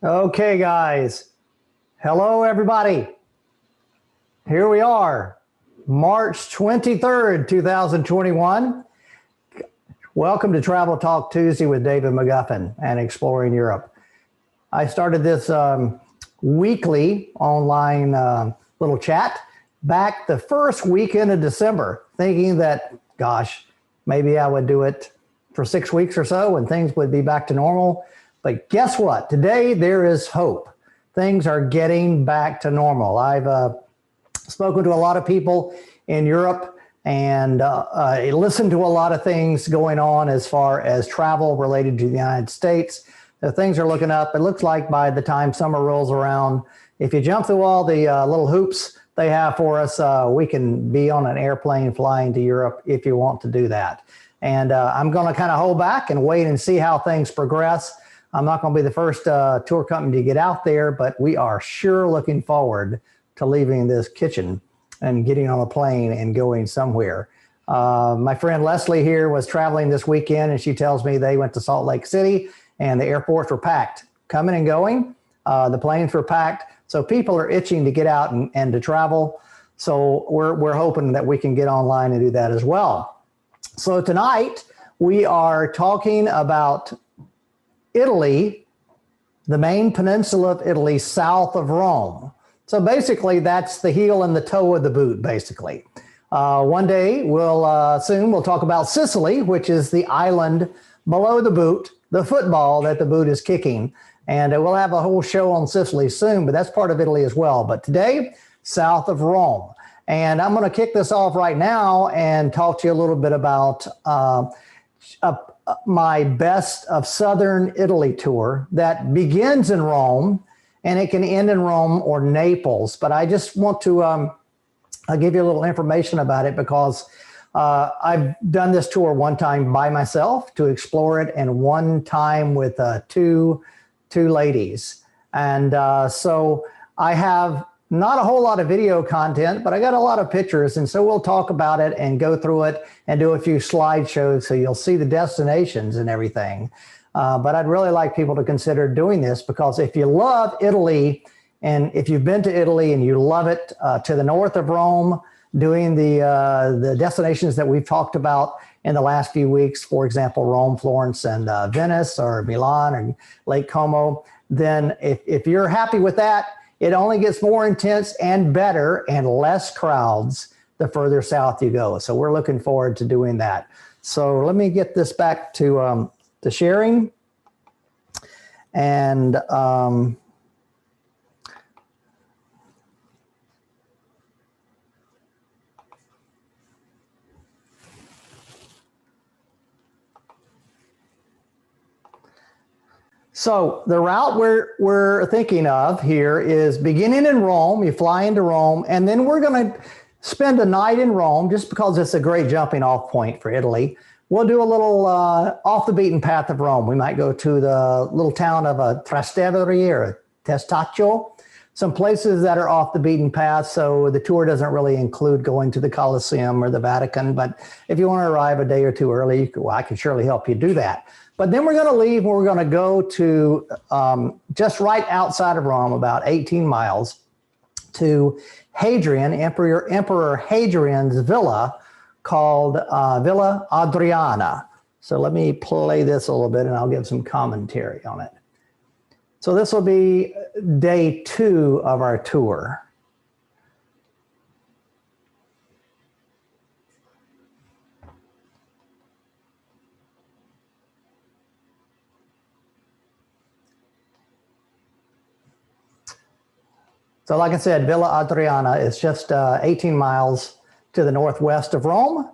Okay, guys. Hello, everybody. Here we are, March 23rd, 2021. Welcome to Travel Talk Tuesday with David McGuffin and Exploring Europe. I started this weekly online little chat back the first weekend of December, thinking that, gosh, maybe I would do it for 6 weeks or so and things would be back to normal. But guess what? Today there is hope. Things are getting back to normal. I've spoken to a lot of people in Europe and listened to a lot of things going on as far as travel related to the United States. Things are looking up. It looks like by the time summer rolls around, if you jump through all the little hoops they have for us, we can be on an airplane flying to Europe if you want to do that. And I'm going to kind of hold back and wait and see how things progress. I'm not going to be the first tour company to get out there, but we are sure looking forward to leaving this kitchen and getting on a plane and going somewhere. My friend Leslie here was traveling this weekend, and she tells me they went to Salt Lake City and the airports were packed, coming and going. The planes were packed. So people are itching to get out and to travel. So we're hoping that we can get online and do that as well. So tonight we are talking about Italy, the main peninsula of Italy, south of Rome. So basically that's the heel and the toe of the boot, basically. One day soon we'll talk about Sicily, which is the island below the boot, the football that the boot is kicking. And we'll have a whole show on Sicily soon, but that's part of Italy as well. But today, south of Rome. And I'm going to kick this off right now and talk to you a little bit about my Best of Southern Italy tour that begins in Rome and it can end in Rome or Naples. But I just want to I'll give you a little information about it because I've done this tour one time by myself to explore it and one time with two ladies. And so I have not a whole lot of video content, but I got a lot of pictures. And so we'll talk about it and go through it and do a few slideshows so you'll see the destinations and everything. But I'd really like people to consider doing this because if you love Italy and if you've been to Italy and you love it, to the north of Rome, doing the destinations that we've talked about in the last few weeks, for example, Rome, Florence, and Venice, or Milan, or Lake Como, then if you're happy with that, it only gets more intense and better and less crowds the further south you go. So we're looking forward to doing that. So let me get this back to sharing. And so the route we're thinking of here is beginning in Rome. You fly into Rome, and then we're going to spend a night in Rome just because it's a great jumping off point for Italy. We'll do a little off the beaten path of Rome. We might go to the little town of Trastevere or Testaccio, some places that are off the beaten path. So the tour doesn't really include going to the Colosseum or the Vatican. But if you want to arrive a day or two early, I can surely help you do that. But then we're going to leave and we're going to go to just right outside of Rome, about 18 miles, to Hadrian, Emperor Hadrian's villa called Villa Adriana. So let me play this a little bit and I'll give some commentary on it. So this will be day 2 of our tour. So like I said, Villa Adriana is just 18 miles to the northwest of Rome.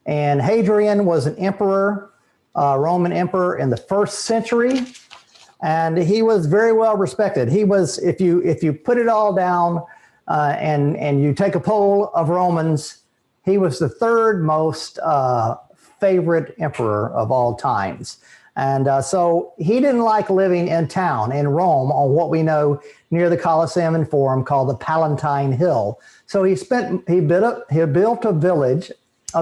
And Hadrian was an emperor, Roman emperor in the 1st century. And he was very well respected. He was, if you put it all down and you take a poll of Romans, he was the 3rd most favorite emperor of all times. And so he didn't like living in town in Rome on what we know near the Colosseum and Forum called the Palatine Hill. So he built a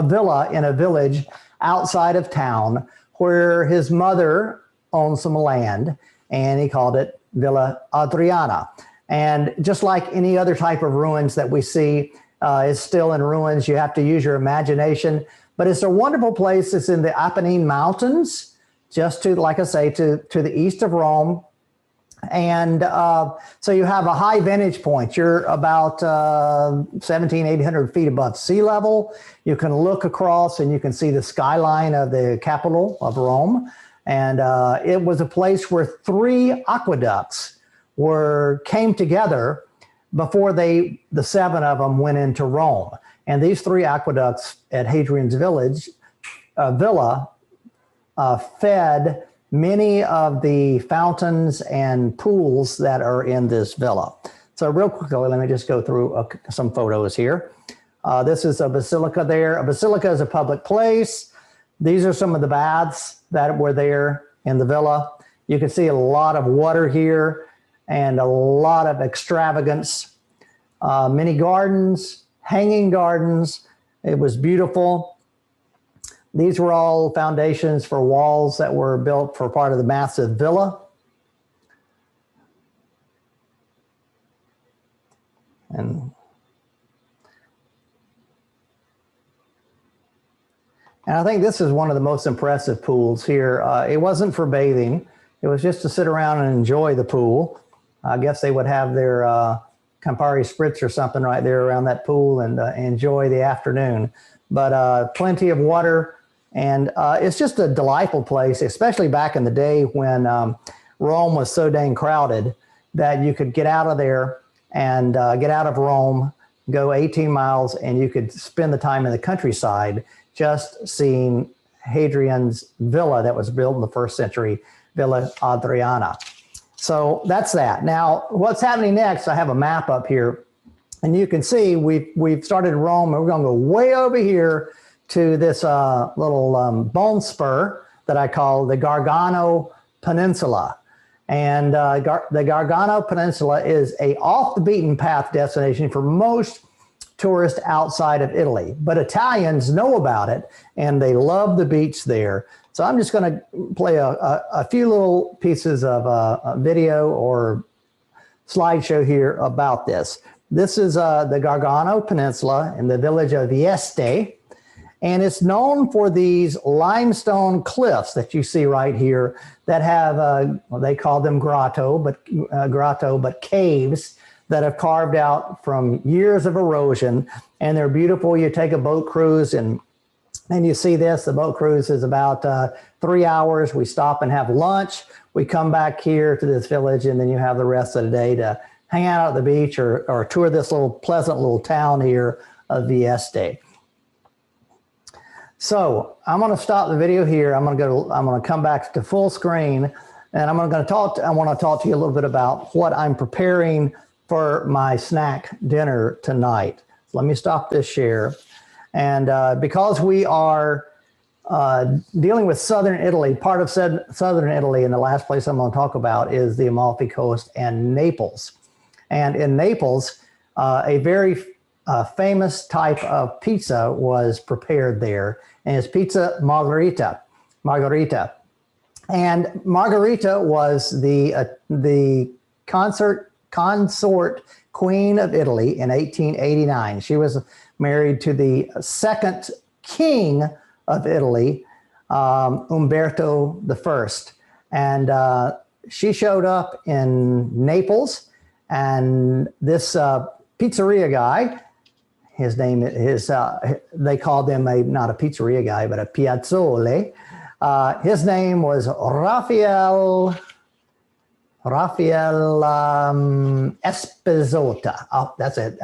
villa in a village outside of town where his mother owned some land, and he called it Villa Adriana. And just like any other type of ruins that we see, it's still in ruins. You have to use your imagination, but it's a wonderful place. It's in the Apennine Mountains, just to, like I say, to the east of Rome. And so you have a high vantage point. You're about 1,800 feet above sea level. You can look across and you can see the skyline of the capital of Rome. And it was a place where 3 aqueducts came together before the 7 of them went into Rome. And these 3 aqueducts at Hadrian's villa fed many of the fountains and pools that are in this villa. So real quickly, let me just go through some photos here. This is a basilica there. A basilica is a public place. These are some of the baths that were there in the villa. You can see a lot of water here and a lot of extravagance. Many gardens, hanging gardens. It was beautiful. These were all foundations for walls that were built for part of the massive villa. And I think this is one of the most impressive pools here. It wasn't for bathing. It was just to sit around and enjoy the pool. I guess they would have their Campari spritz or something right there around that pool and enjoy the afternoon. But plenty of water. And it's just a delightful place, especially back in the day when Rome was so dang crowded that you could get out of there and get out of Rome, go 18 miles, and you could spend the time in the countryside just seeing Hadrian's villa that was built in the 1st century, Villa Adriana. So that's that. Now, what's happening next, I have a map up here, and you can see we've started Rome, and we're going to go way over here to this little bone spur that I call the Gargano Peninsula. And the Gargano Peninsula is a off the beaten path destination for most tourists outside of Italy, but Italians know about it and they love the beach there. So I'm just going to play a few little pieces of video or slideshow here about this. This is the Gargano Peninsula in the village of Vieste. And it's known for these limestone cliffs that you see right here that have, well, they call them grotto, but caves that have carved out from years of erosion. And they're beautiful. You take a boat cruise and you see this. The boat cruise is about 3 hours. We stop and have lunch. We come back here to this village, and then you have the rest of the day to hang out at the beach or tour this little pleasant little town here of Vieste. So I'm going to stop the video here. I'm going to come back to full screen, and I want to talk to you a little bit about what I'm preparing for my snack dinner tonight. So let me stop this share. And because we are dealing with southern Italy, part of southern Italy, and the last place I'm going to talk about is the Amalfi Coast and Naples. And in Naples, a very famous type of pizza was prepared there, and it's pizza margherita. And Margherita was the consort queen of Italy in 1889. She was married to the 2nd king of Italy, Umberto I. And she showed up in Naples, and this pizzeria guy, his name is, they called him not a pizzeria guy, but a piazzole. His name was Raphael Espezota. Oh, that's it.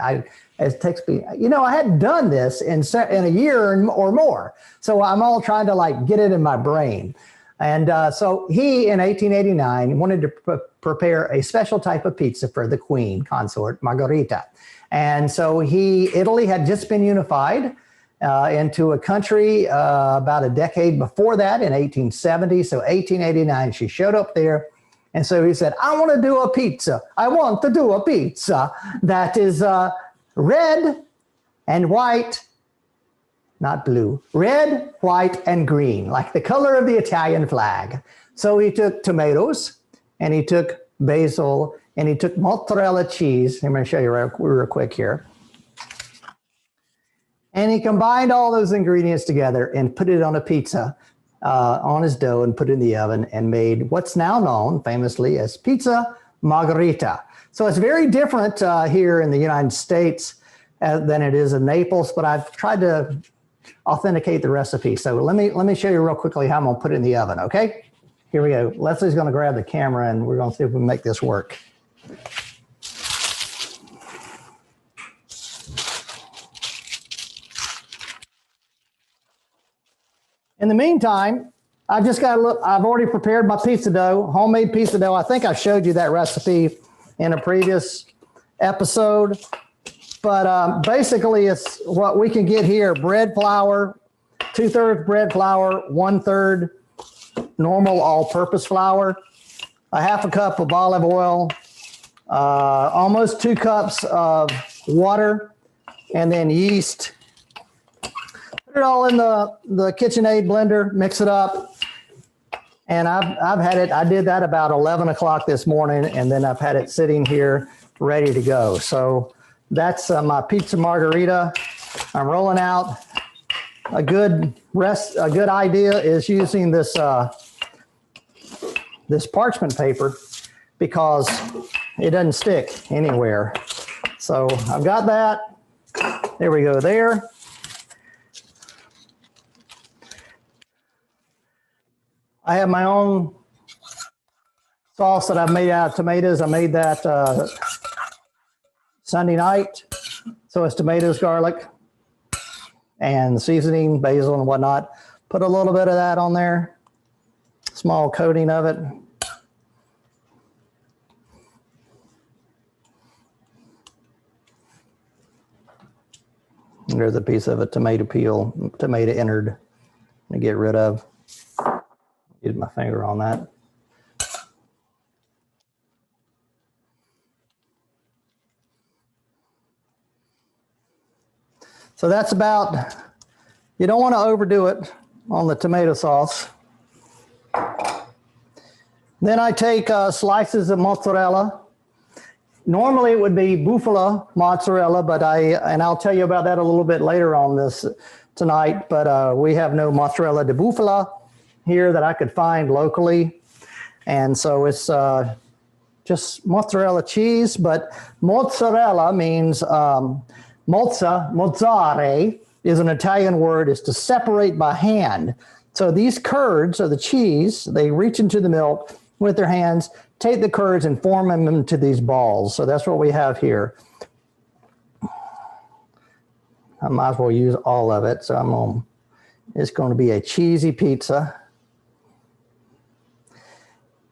It takes me, I hadn't done this in a year or more. So I'm all trying to get it in my brain. And so he, in 1889, wanted to prepare a special type of pizza for the queen consort, Margherita. And so Italy had just been unified into a country about a decade before that, in 1870. So 1889, she showed up there. And so he said, I want to do a pizza. I want to do a pizza that is red and white, not blue, red, white, and green, like the color of the Italian flag. So he took tomatoes, and he took basil, and he took mozzarella cheese. I'm going to show you real quick here. And he combined all those ingredients together and put it on a pizza on his dough and put it in the oven and made what's now known famously as pizza margherita. So it's very different here in the United States than it is in Naples, but I've tried to authenticate the recipe. So let me show you real quickly how I'm gonna put it in the oven, okay? Here we go. Leslie's gonna grab the camera and we're gonna see if we can make this work. In the meantime, I've already prepared my pizza dough, homemade pizza dough. I think I showed you that recipe in a previous episode, but basically it's what we can get here: bread flour, 2/3 bread flour, 1/3 normal all-purpose flour, a half a cup of olive oil, almost 2 cups of water, and then yeast. Put it all in the KitchenAid blender, mix it up. And I've had it, I did that about 11 o'clock this morning, and then I've had it sitting here ready to go. So that's my pizza margherita. I'm rolling out. A good idea is using this this parchment paper because it doesn't stick anywhere. So I've got that. There we go there. I have my own sauce that I've made out of tomatoes. I made that Sunday night. So it's tomatoes, garlic, and seasoning, basil and whatnot. Put a little bit of that on there. Small coating of it. And there's a piece of a tomato peel, tomato innard to get rid of. Get my finger on that. So that's about, you don't want to overdo it on the tomato sauce. Then I take slices of mozzarella. Normally it would be bufala mozzarella, but I'll tell you about that a little bit later on this tonight, but we have no mozzarella de bufala here that I could find locally. And so it's just mozzarella cheese, but mozzarella means, mozzare is an Italian word, is to separate by hand. So these curds or the cheese, they reach into the milk with their hands, take the curds and form them into these balls. So that's what we have here. I might as well use all of it. So it's going to be a cheesy pizza.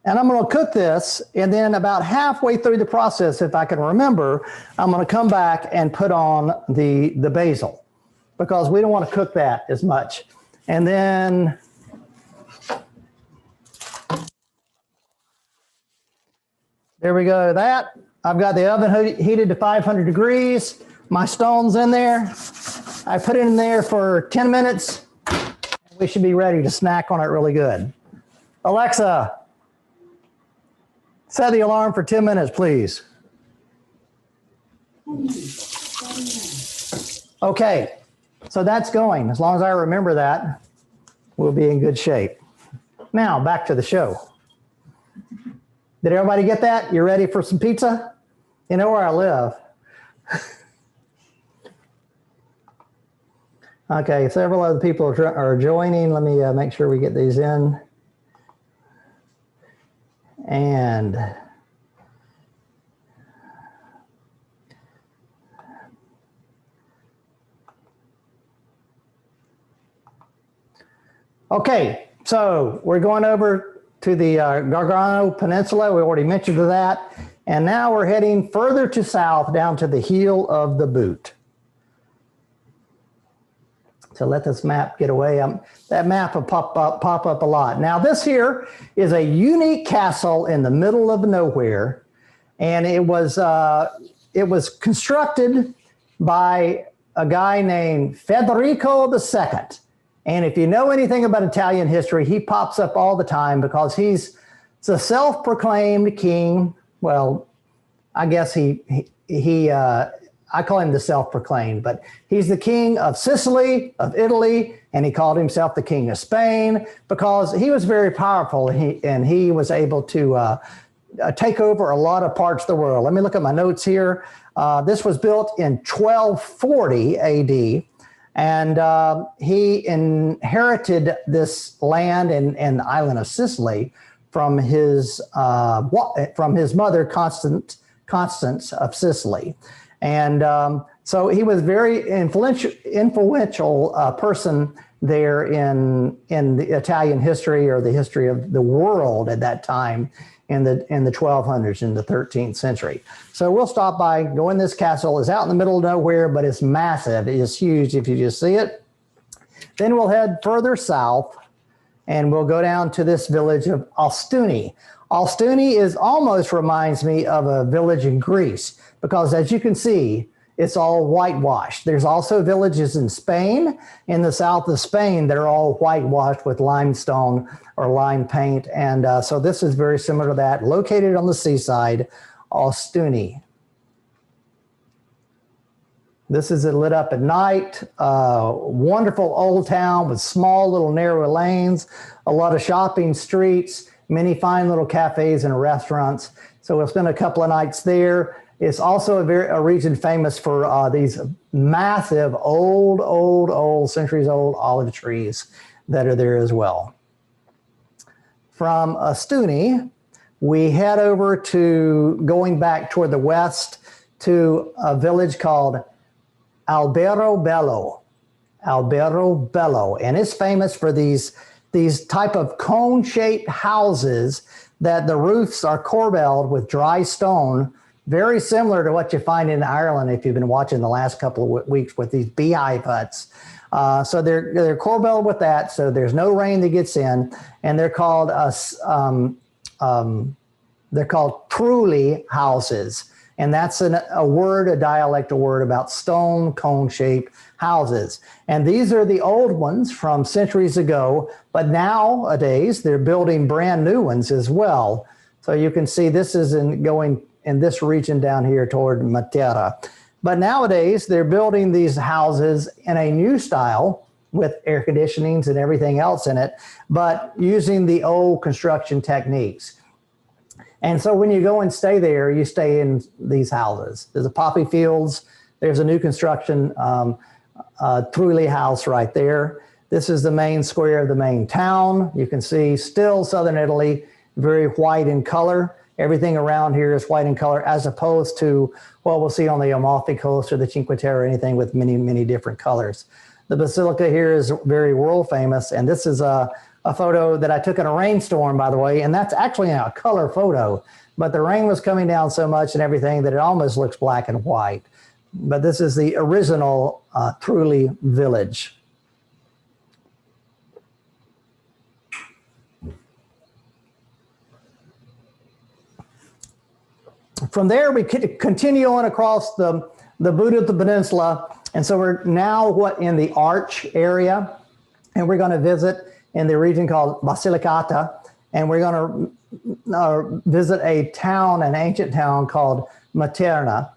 And I'm going to cook this, and then about halfway through the process, if I can remember, I'm going to come back and put on the basil because we don't want to cook that as much. And then there we go. That I've got the oven heated to 500 degrees. My stone's in there. I put it in there for 10 minutes. We should be ready to snack on it really good. Alexa, set the alarm for 10 minutes, please. Okay, so that's going. As long as I remember that, we'll be in good shape. Now, back to the show. Did everybody get that? You ready for some pizza? You know where I live. Okay, several other people are joining. Let me make sure we get these in. And okay, so we're going over to the Gargano Peninsula. We already mentioned that. And now we're heading further to south down to the heel of the boot. So let this map get away. That map will pop up a lot. Now this here is a unique castle in the middle of nowhere, and it was constructed by a guy named Federico II. And if you know anything about Italian history, he pops up all the time because he's It's a self-proclaimed king. Well, I guess I call him the self-proclaimed, but he's the king of Sicily, of Italy, and he called himself the king of Spain because he was very powerful, and he was able to take over a lot of parts of the world. Let me look at my notes here. This was built in 1240 AD, and he inherited this land and the island of Sicily from his mother, Constance of Sicily. And so he was very influential person there in the Italian history, or the history of the world at that time in the 1200s, in the 13th century. So we'll stop by, go in this castle. It's out in the middle of nowhere, but it's massive. It is huge if you just see it. Then we'll head further south, and we'll go down to this village of Ostuni. Ostuni almost reminds me of a village in Greece, because as you can see, it's all whitewashed. There's also villages in Spain, in the south of Spain, that are all whitewashed with limestone or lime paint. And so this is very similar to that, located on the seaside, Ostuni. This is lit up at night, wonderful old town with small little narrow lanes, a lot of shopping streets, many fine little cafes and restaurants. So we'll spend a couple of nights there. It's also a region famous for these massive old, centuries-old olive trees that are there as well. From Ostuni, we head over to, going back toward the west, to a village called Alberobello, and it's famous for these type of cone-shaped houses that the roofs are corbelled with dry stone, very similar to what you find in Ireland if you've been watching the last couple of weeks with these beehive huts. So they're corbelled with that, so there's no rain that gets in, and they're called trulli houses. And that's a dialectal word about stone cone-shaped houses. And these are the old ones from centuries ago, but nowadays they're building brand new ones as well. So you can see this is going in this region down here toward Matera. But nowadays they're building these houses in a new style with air conditionings and everything else in it, but using the old construction techniques. And so when you go and stay there, you stay in these houses. There's a poppy fields. There's a new construction Trulli house right there. This is the main square of the main town. You can see still southern Italy, very white in color. Everything around here is white in color, as opposed to what we'll see on the Amalfi Coast or the Cinque Terre, or anything with many different colors. The Basilica here is very world famous, and this is a photo that I took in a rainstorm, by the way, and that's actually a color photo, but the rain was coming down so much and everything that it almost looks black and white. But this is the original Trulli village. From there, we continue on across the Adriatic Peninsula, and so we're now in the Arch area, and we're going to visit in the region called Basilicata, and we're going to visit a town, an ancient town called Materna.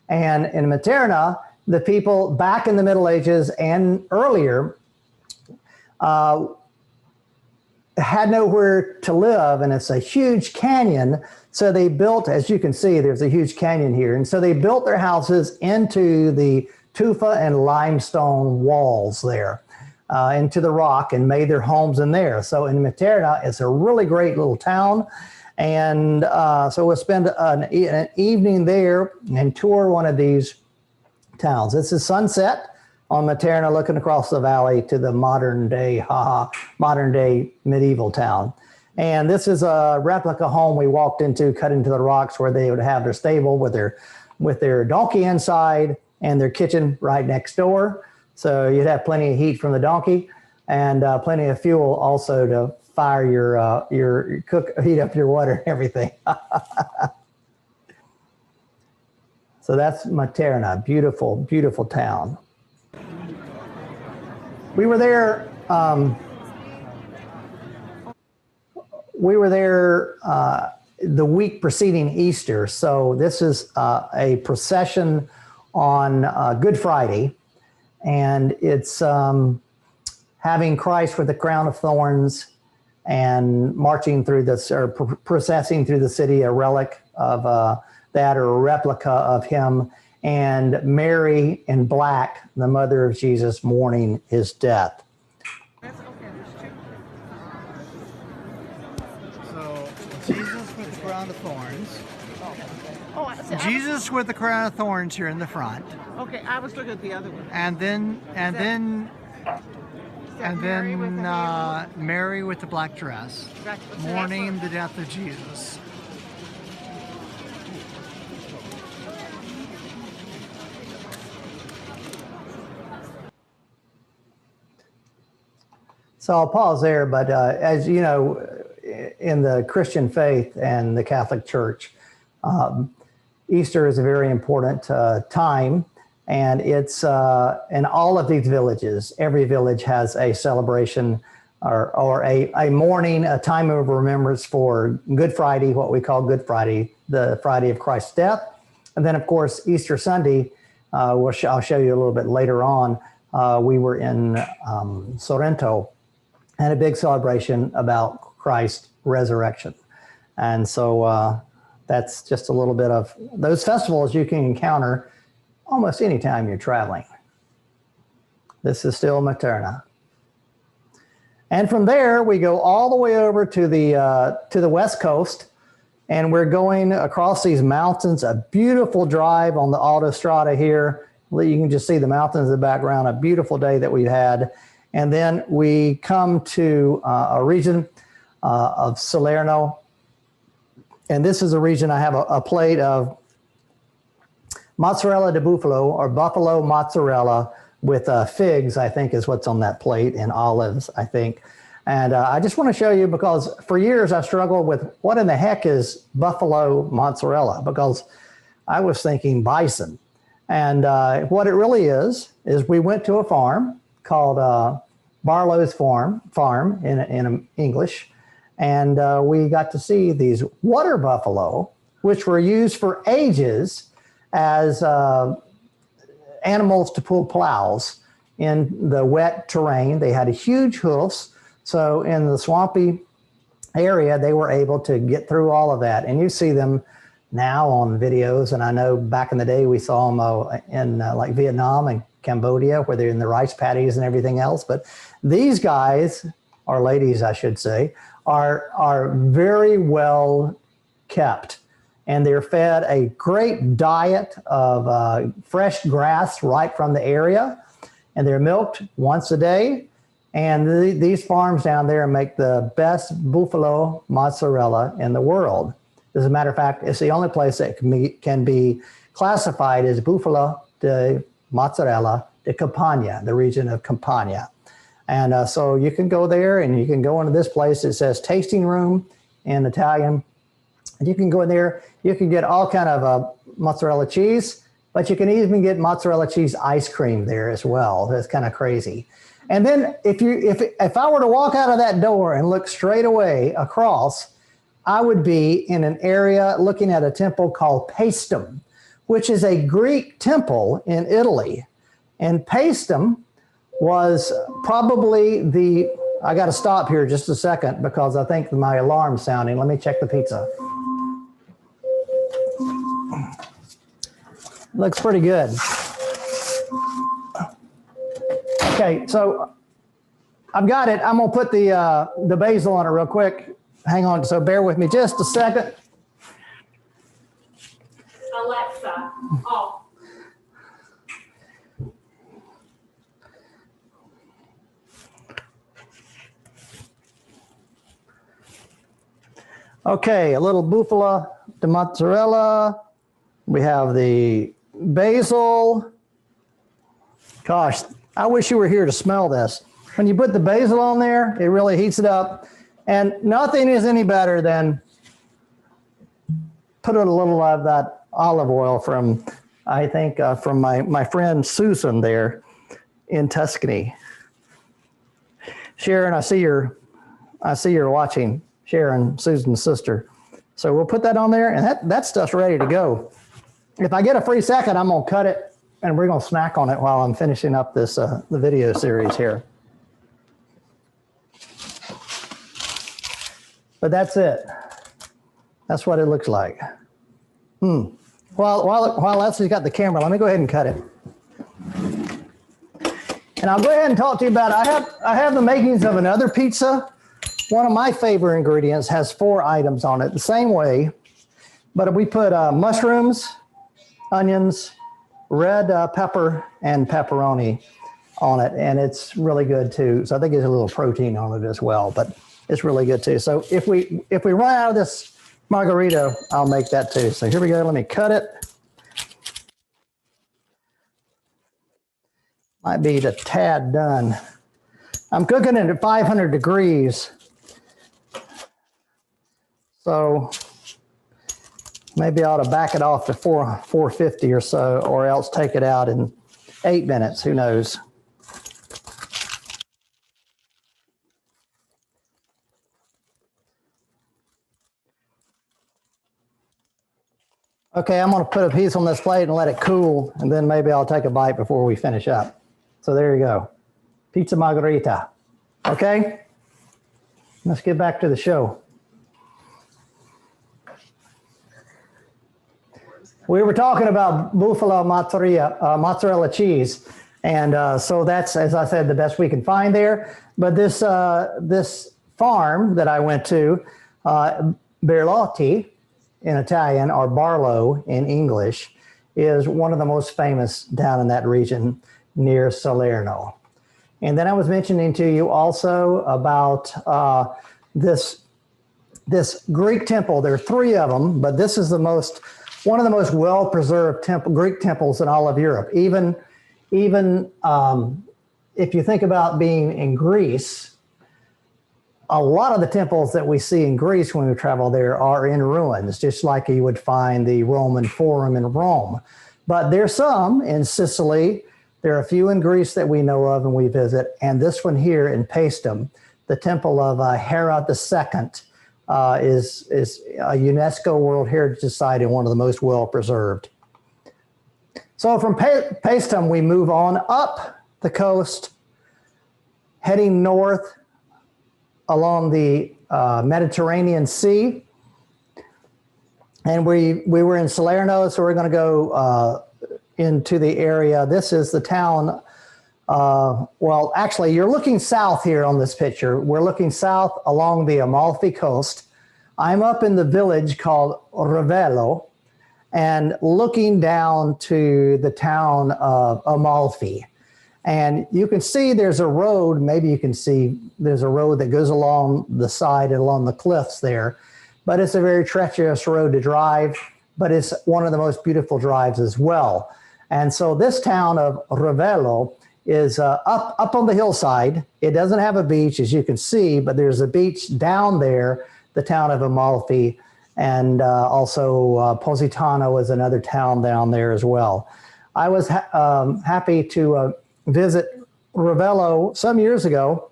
And in Materna, the people back in the Middle Ages and earlier had nowhere to live, and it's a huge canyon. So they built, as you can see, there's a huge canyon here. And so they built their houses into the tufa and limestone walls there. Into the rock, and made their homes in there. So in Materna, it's a really great little town. And so we'll spend an evening there and tour one of these towns. This is sunset on Materna, looking across the valley to the modern day medieval town. And this is a replica home we walked into, cut into the rocks, where they would have their stable with their donkey inside and their kitchen right next door. So you'd have plenty of heat from the donkey, and plenty of fuel also to fire heat up your water and everything. So that's Materna, beautiful, beautiful town. we were there the week preceding Easter. So this is a procession on Good Friday, and it's having Christ with the crown of thorns and marching through this, or processing through the city, a relic of that, or a replica of him, and Mary in black, the mother of Jesus, mourning his death. So Jesus with the crown of thorns. Jesus with the crown of thorns here in the front. Okay, I was looking at the other one. And then Mary with the black dress, mourning the death of Jesus. So I'll pause there, but as you know, in the Christian faith and the Catholic Church, Easter is a very important time, and it's in all of these villages. Every village has a celebration or a mourning, a time of remembrance for Good Friday, what we call Good Friday, the Friday of Christ's death. And then, of course, Easter Sunday, I'll show you a little bit later on. We were in Sorrento, and a big celebration about Christ's resurrection. And so that's just a little bit of those festivals you can encounter almost any time you're traveling. This is still Materna. And from there, we go all the way over to the west coast, and we're going across these mountains, a beautiful drive on the autostrada here. You can just see the mountains in the background, a beautiful day that we've had. And then we come to a region of Salerno. And this is a region, I have a plate of mozzarella di buffalo, or buffalo mozzarella with figs, I think is what's on that plate, and olives, I think. And I just want to show you, because for years I struggled with what in the heck is buffalo mozzarella, because I was thinking bison. And what it really is we went to a farm called Barlow's Farm in English, and we got to see these water buffalo, which were used for ages as animals to pull plows in the wet terrain. They had huge hoofs, so in the swampy area, they were able to get through all of that. And you see them now on videos, and I know back in the day we saw them in like Vietnam and Cambodia, where they're in the rice paddies and everything else. But these guys, or ladies I should say, are very well kept, and they're fed a great diet of fresh grass right from the area, and they're milked once a day. And these farms down there make the best buffalo mozzarella in the world. As a matter of fact, it's the only place that can be classified as buffalo de mozzarella de Campania, the region of Campania. And so you can go there, and you can go into this place. It says tasting room in Italian. And you can go in there. You can get all kind of mozzarella cheese, but you can even get mozzarella cheese ice cream there as well. That's kind of crazy. And then if I were to walk out of that door and look straight away across, I would be in an area looking at a temple called Paestum, which is a Greek temple in Italy. And Paestum was probably I got to stop here just a second because I think my alarm's sounding. Let me check the pizza. Looks pretty good. Okay, so I've got it. I'm gonna put the basil on it real quick. Hang on, so bear with me just a second. Alexa, off. Okay, a little bufala de mozzarella. We have the basil. Gosh, I wish you were here to smell this. When you put the basil on there, it really heats it up. And nothing is any better than put a little of that olive oil from, I think, from my friend Susan there in Tuscany. Sharon, I see you're watching. Sharon, Susan's sister. So we'll put that on there, and that stuff's ready to go. If I get a free second, I'm gonna cut it, and we're gonna snack on it while I'm finishing up this the video series here. But that's it. That's what it looks like. While Leslie's got the camera, let me go ahead and cut it. And I'll go ahead and talk to you about it. I have the makings of another pizza. One of my favorite ingredients has 4 items on it, the same way, but we put mushrooms, onions, red pepper, and pepperoni on it, and it's really good too. So I think there's a little protein on it as well, but it's really good too. So if we run out of this margarita, I'll make that too. So here we go. Let me cut it. Might be a tad done. I'm cooking it at 500 degrees. So maybe I ought to back it off to 450 or so, or else take it out in 8 minutes. Who knows? Okay, I'm gonna put a piece on this plate and let it cool, and then maybe I'll take a bite before we finish up. So there you go, pizza margherita. Okay, let's get back to the show. We were talking about buffalo mozzarella cheese, and so that's, as I said, the best we can find there. But this farm that I went to, Berlotti in Italian, or Barlow in English, is one of the most famous down in that region near Salerno. And then I was mentioning to you also about this Greek temple. There are 3 of them, but this is one of the most well-preserved Greek temples in all of Europe. Even if you think about being in Greece, a lot of the temples that we see in Greece when we travel there are in ruins, just like you would find the Roman Forum in Rome. But there's some in Sicily. There are a few in Greece that we know of and we visit. And this one here in Paestum, the temple of Hera II, is a UNESCO World Heritage Site and one of the most well-preserved. So from Paestum, we move on up the coast, heading north along the Mediterranean Sea. And we were in Salerno, so we're going to go into the area. This is the town. Well, actually, you're looking south here on this picture. We're looking south along the Amalfi Coast. I'm up in the village called Ravello and looking down to the town of Amalfi. And you can see there's a road, maybe you can see there's a road that goes along the side and along the cliffs there, but it's a very treacherous road to drive, but it's one of the most beautiful drives as well. And so this town of Ravello is up on the hillside. It doesn't have a beach, as you can see, but there's a beach down there, the town of Amalfi, and also Positano is another town down there as well. I was happy to visit Ravello some years ago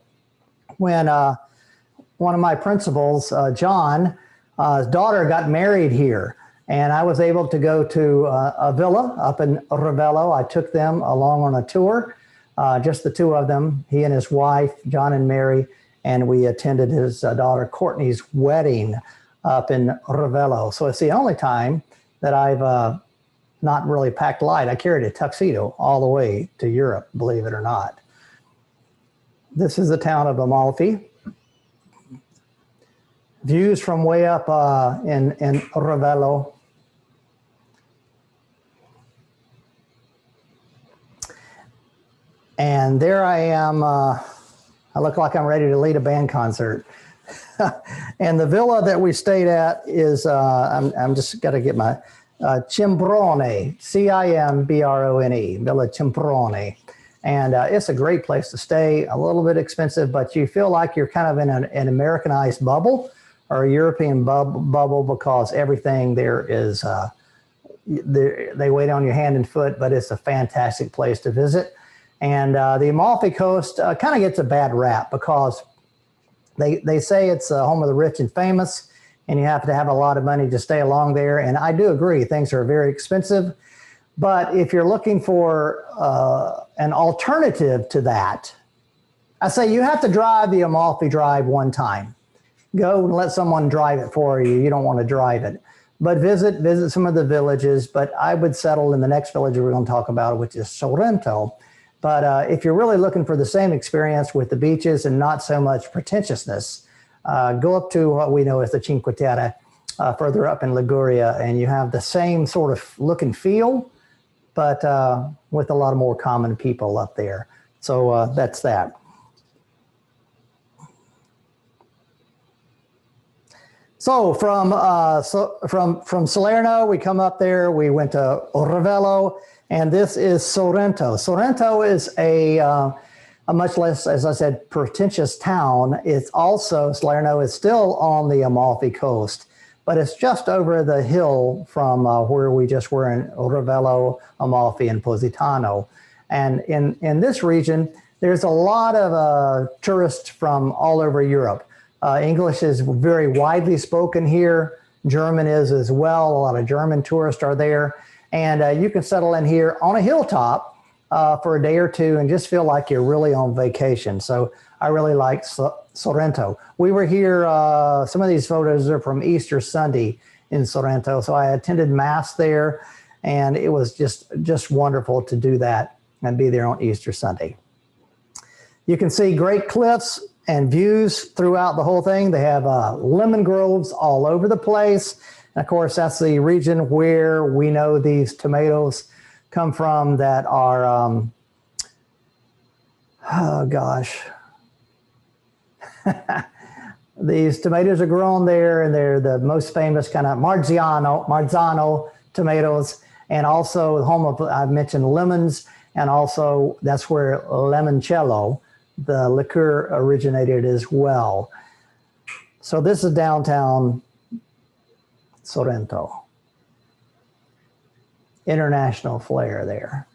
when one of my principals, John, his daughter got married here. And I was able to go to a villa up in Ravello. I took them along on a tour, just the 2 of them, he and his wife, John and Mary, and we attended his daughter Courtney's wedding up in Ravello. So it's the only time that I've not really packed light. I carried a tuxedo all the way to Europe, believe it or not. This is the town of Amalfi. Views from way up in Ravello. And there I am. I look like I'm ready to lead a band concert. And the villa that we stayed at is, I'm just got to get my, Cimbrone, Cimbrone, Villa Cimbrone. And it's a great place to stay, a little bit expensive, but you feel like you're kind of in an Americanized bubble or a European bubble because everything there is, they wait on your hand and foot, but it's a fantastic place to visit. And the Amalfi Coast kind of gets a bad rap because They say it's the home of the rich and famous, and you have to have a lot of money to stay along there. And I do agree, things are very expensive. But if you're looking for an alternative to that, I say you have to drive the Amalfi Drive one time. Go and let someone drive it for you. You don't want to drive it. But visit some of the villages. But I would settle in the next village we're going to talk about, which is Sorrento. But if you're really looking for the same experience with the beaches and not so much pretentiousness, go up to what we know as the Cinque Terre, further up in Liguria, and you have the same sort of look and feel, but with a lot of more common people up there. So that's that. So from Salerno, we come up there. We went to Ravello, and this is Sorrento. Sorrento is a much less, as I said, pretentious town. It's also, Salerno is still on the Amalfi Coast, but it's just over the hill from where we just were in Ravello, Amalfi, and Positano. And in this region, there's a lot of tourists from all over Europe. English is very widely spoken here. German is as well. A lot of German tourists are there. And you can settle in here on a hilltop for a day or two and just feel like you're really on vacation. So I really like Sorrento. We were here, some of these photos are from Easter Sunday in Sorrento. So I attended Mass there, and it was just wonderful to do that and be there on Easter Sunday. You can see great cliffs and views throughout the whole thing. They have lemon groves all over the place. And of course, that's the region where we know these tomatoes come from that are, oh gosh. These tomatoes are grown there, and they're the most famous kind of Marzano tomatoes, and also the home of, I've mentioned lemons, and also that's where limoncello, the liqueur, originated as well. So this is downtown Sorrento. International flair there.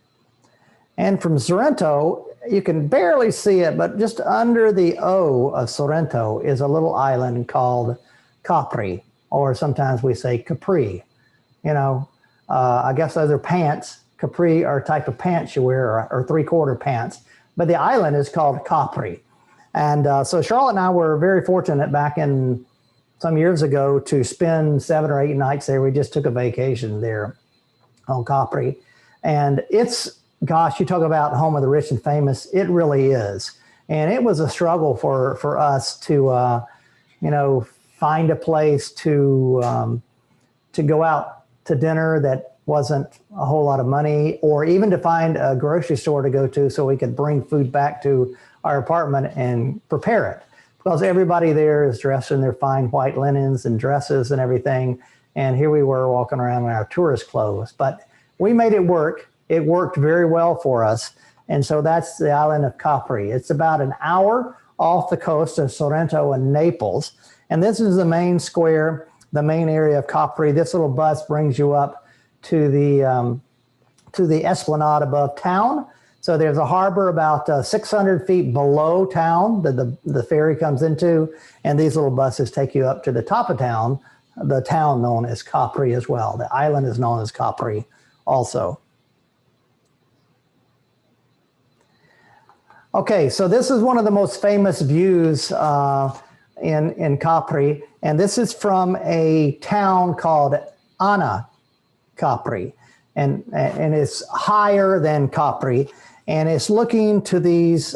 And from Sorrento, you can barely see it, but just under the O of Sorrento is a little island called Capri, or sometimes we say Capri. You know, I guess those are pants. Capri are a type of pants you wear, or three-quarter pants. But the island is called Capri. And so Charlotte and I were very fortunate back in some years ago to spend 7 or 8 nights there. We just took a vacation there on Capri. And it's, gosh, you talk about home of the rich and famous, it really is. And it was a struggle for us to, you know, find a place to go out to dinner that wasn't a whole lot of money, or even to find a grocery store to go to so we could bring food back to our apartment and prepare it. Because everybody there is dressed in their fine white linens and dresses and everything. And here we were walking around in our tourist clothes. But we made it work. It worked very well for us. And so that's the island of Capri. It's about an hour off the coast of Sorrento and Naples. And this is the main square, the main area of Capri. This little bus brings you up to the esplanade above town. So there's a harbor about 600 feet below town that the ferry comes into, and these little buses take you up to the top of town, the town known as Capri as well. The island is known as Capri also. Okay, so this is one of the most famous views in Capri, and this is from a town called Capri, and it's higher than Capri, and it's looking to these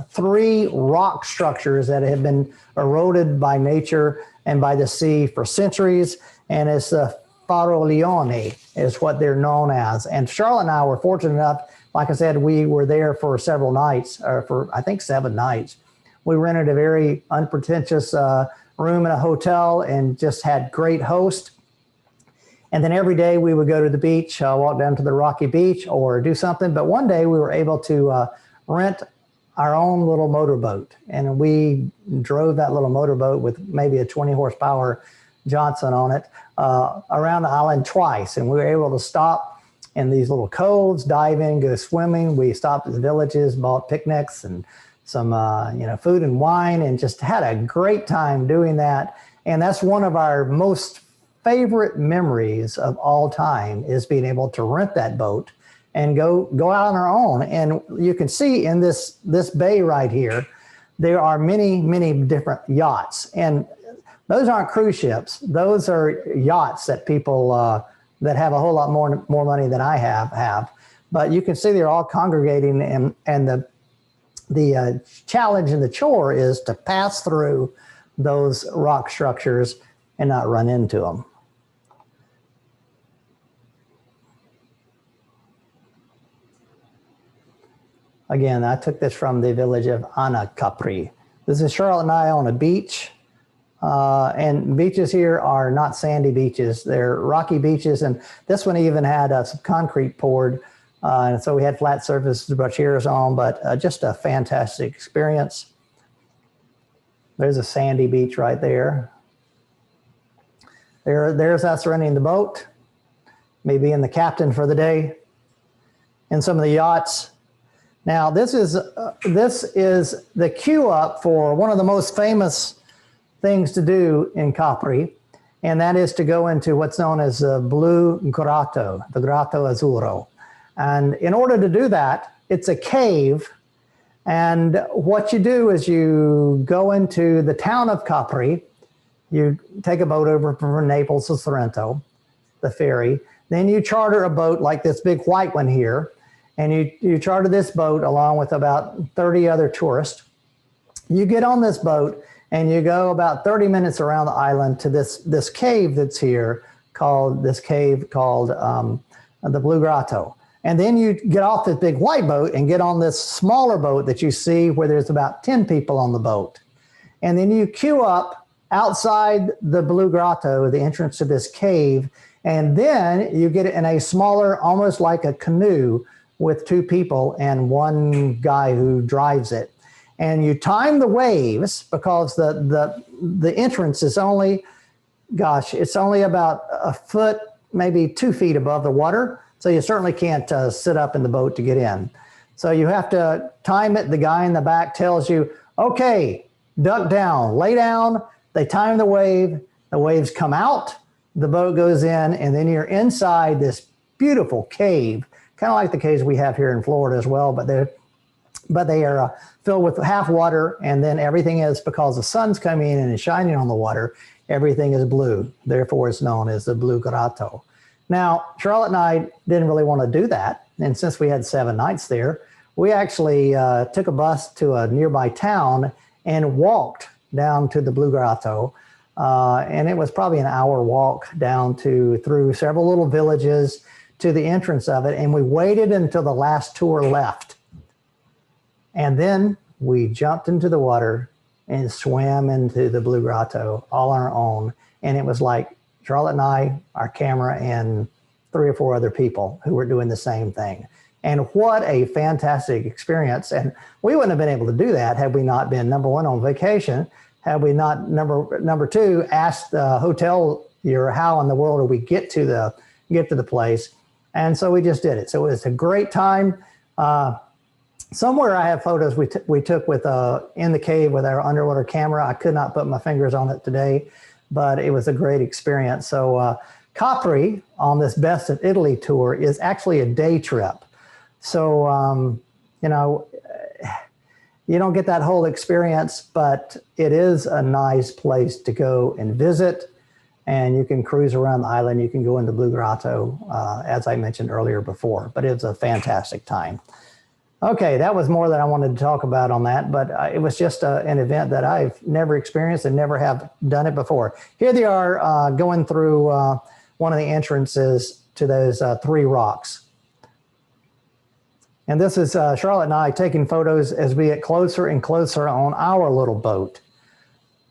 3 rock structures that have been eroded by nature and by the sea for centuries, and it's the Fariglioni is what they're known as. And Charlotte and I were fortunate enough, like I said, we were there for several nights, or for I think 7 nights. We rented a very unpretentious room in a hotel and just had great host. And then every day we would go to the beach, walk down to the rocky beach or do something. But one day we were able to rent our own little motorboat. And we drove that little motorboat with maybe a 20 horsepower Johnson on it around the island twice. And we were able to stop in these little coves, dive in, go swimming. We stopped at the villages, bought picnics and food and wine, and just had a great time doing that. And that's one of our most favorite memories of all time, is being able to rent that boat and go out on our own. And you can see in this bay right here, there are many, many different yachts. And those aren't cruise ships. Those are yachts that people that have a whole lot more money than I have. But you can see they're all congregating, and the challenge and the chore is to pass through those rock structures and not run into them. Again, I took this from the village of Capri. This is Charlotte and I on a beach. And beaches here are not sandy beaches. They're rocky beaches. And this one even had some concrete poured. And so we had flat surfaces to put chairs on, but just a fantastic experience. There's a sandy beach right there. There's us renting the boat, me being the captain for the day, and some of the yachts. Now, this is the queue up for one of the most famous things to do in Capri, and that is to go into what's known as the Blue Grotto, the Grotto Azzurro. And in order to do that, it's a cave, and what you do is you go into the town of Capri, you take a boat over from Naples to Sorrento, the ferry, then you charter a boat like this big white one here, and you charter this boat along with about 30 other tourists. You get on this boat and you go about 30 minutes around the island to this cave that's here, called the Blue Grotto. And then you get off this big white boat and get on this smaller boat that you see where there's about 10 people on the boat. And then you queue up outside the Blue Grotto, the entrance to this cave, and then you get in a smaller, almost like a canoe, with 2 people and 1 guy who drives it. And you time the waves, because the entrance is only, it's only about a foot, maybe 2 feet above the water. So you certainly can't sit up in the boat to get in. So you have to time it. The guy in the back tells you, okay, duck down, lay down. They time the wave, the waves come out, the boat goes in, and then you're inside this beautiful cave, kind of like the caves we have here in Florida as well, but they are filled with half water, and then everything is, because the sun's coming in and is shining on the water, everything is blue. Therefore, it's known as the Blue Grotto. Now, Charlotte and I didn't really want to do that, and since we had 7 nights there, we actually took a bus to a nearby town and walked down to the Blue Grotto, and it was probably an hour walk down through several little villages to the entrance of it, and we waited until the last tour left. And then we jumped into the water and swam into the Blue Grotto all on our own. And it was like Charlotte and I, our camera, and 3 or 4 other people who were doing the same thing. And what a fantastic experience. And we wouldn't have been able to do that had we not been, number 1, on vacation, had we not, number 2, asked the hotel how in the world do we get to the place. And so we just did it. So it was a great time. Somewhere I have photos we took with in the cave with our underwater camera. I could not put my fingers on it today, but it was a great experience. So Capri on this Best of Italy tour is actually a day trip. So, you don't get that whole experience, but it is a nice place to go and visit. And you can cruise around the island. You can go into Blue Grotto, as I mentioned earlier before, but it was a fantastic time. Okay, that was more than I wanted to talk about on that, but it was just an event that I've never experienced and never have done it before. Here they are going through one of the entrances to those 3 rocks. And this is Charlotte and I taking photos as we get closer and closer on our little boat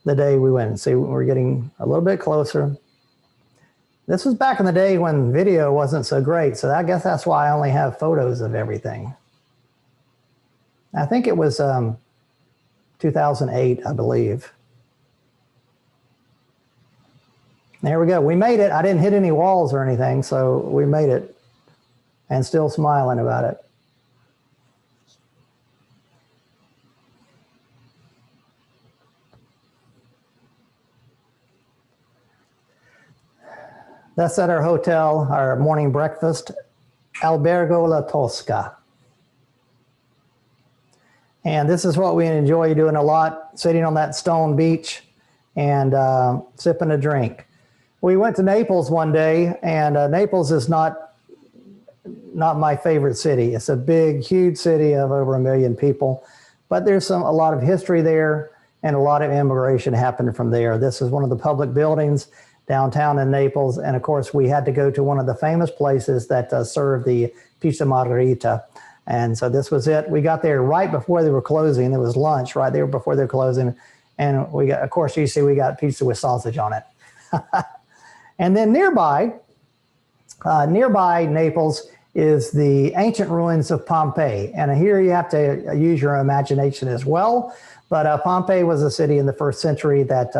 the day we went. See, we're getting a little bit closer. This was back in the day when video wasn't so great, so I guess that's why I only have photos of everything. I think it was 2008, I believe. There we go. We made it. I didn't hit any walls or anything, so we made it, and still smiling about it. That's at our hotel, our morning breakfast, Albergo La Tosca. And this is what we enjoy doing a lot, sitting on that stone beach and sipping a drink. We went to Naples one day, and Naples is not my favorite city. It's a big, huge city of over 1 million people, but there's a lot of history there, and a lot of immigration happened from there. This is one of the public buildings downtown in Naples, and of course we had to go to one of the famous places that served the pizza margherita, and so this was it. We got there right before they were closing. It was lunch right there before they're closing, and we got, of course, you see we got pizza with sausage on it. And then nearby Naples is the ancient ruins of Pompeii. And here you have to use your imagination as well. But Pompeii was a city in the 1st century that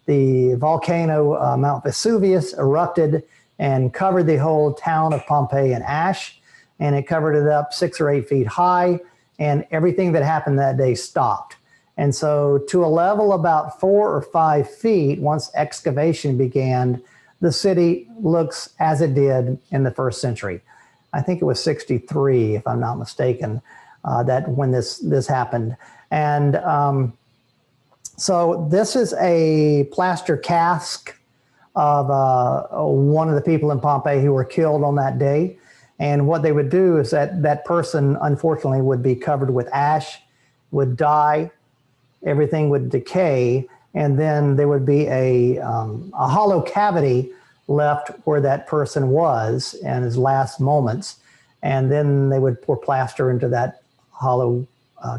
the volcano Mount Vesuvius erupted and covered the whole town of Pompeii in ash. And it covered it up 6 or 8 feet high. And everything that happened that day stopped. And so to a level about 4 or 5 feet, once excavation began, the city looks as it did in the 1st century. I think it was 63, if I'm not mistaken, that when this happened. And so this is a plaster cask of one of the people in Pompeii who were killed on that day. And what they would do is that person, unfortunately, would be covered with ash, would die, everything would decay, and then there would be a hollow cavity left where that person was in his last moments. And then they would pour plaster into that hollow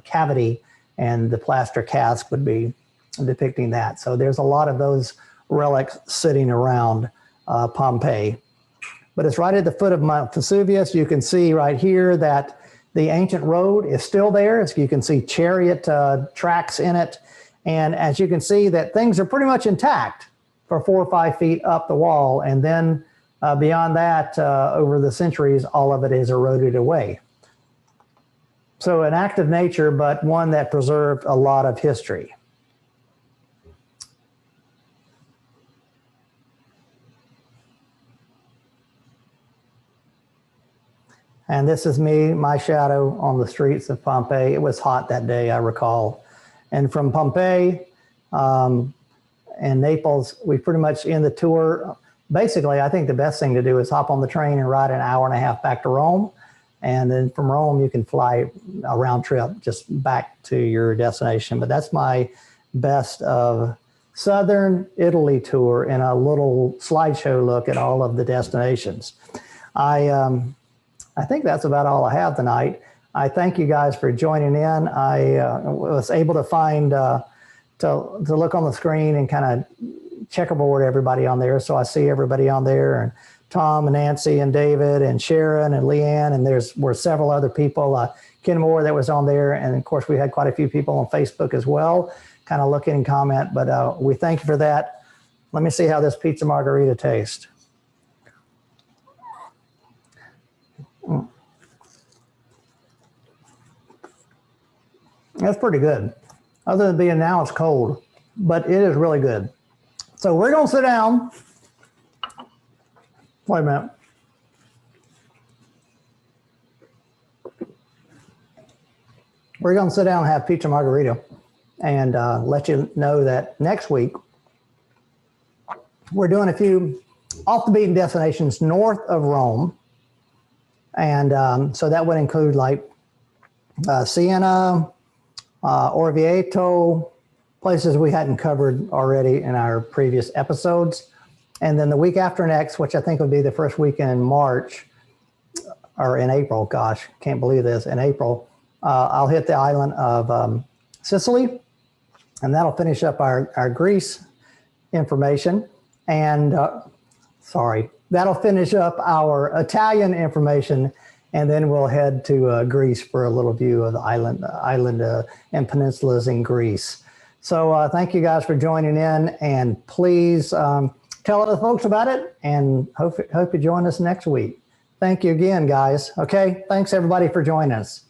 cavity, and the plaster cask would be depicting that. So there's a lot of those relics sitting around Pompeii. But it's right at the foot of Mount Vesuvius. You can see right here that the ancient road is still there. As you can see chariot tracks in it. And as you can see that things are pretty much intact for 4 or 5 feet up the wall. And then beyond that, over the centuries, all of it is eroded away. So an act of nature, but one that preserved a lot of history. And this is me, my shadow on the streets of Pompeii. It was hot that day, I recall. And from Pompeii and Naples, we pretty much end the tour. Basically, I think the best thing to do is hop on the train and ride an hour and a half back to Rome. And then from Rome, you can fly a round trip just back to your destination. But that's my best of Southern Italy tour in a little slideshow look at all of the destinations. I think that's about all I have tonight. I thank you guys for joining in. I was able to find, to look on the screen and kind of checkerboard everybody on there. So I see everybody on there, and Tom and Nancy and David and Sharon and Leanne, and were several other people, Ken Moore that was on there. And of course we had quite a few people on Facebook as well, kind of looking and comment, but we thank you for that. Let me see how this pizza margherita tastes. That's pretty good. Other than being now it's cold, but it is really good. So we're gonna sit down. Wait a minute. We're gonna sit down and have pizza margherita, and let you know that next week we're doing a few off the beaten destinations north of Rome. And so that would include like Siena, Orvieto, places we hadn't covered already in our previous episodes. And then the week after next, which I think would be the first weekend in March, or in April, gosh, can't believe this, in April, I'll hit the island of Sicily, and that'll finish up our Greece information. And that'll finish up our Italian information, and then we'll head to Greece for a little view of the island and peninsulas in Greece. So thank you guys for joining in, and please tell other folks about it, and hope you join us next week. Thank you again, guys. Okay, thanks everybody for joining us.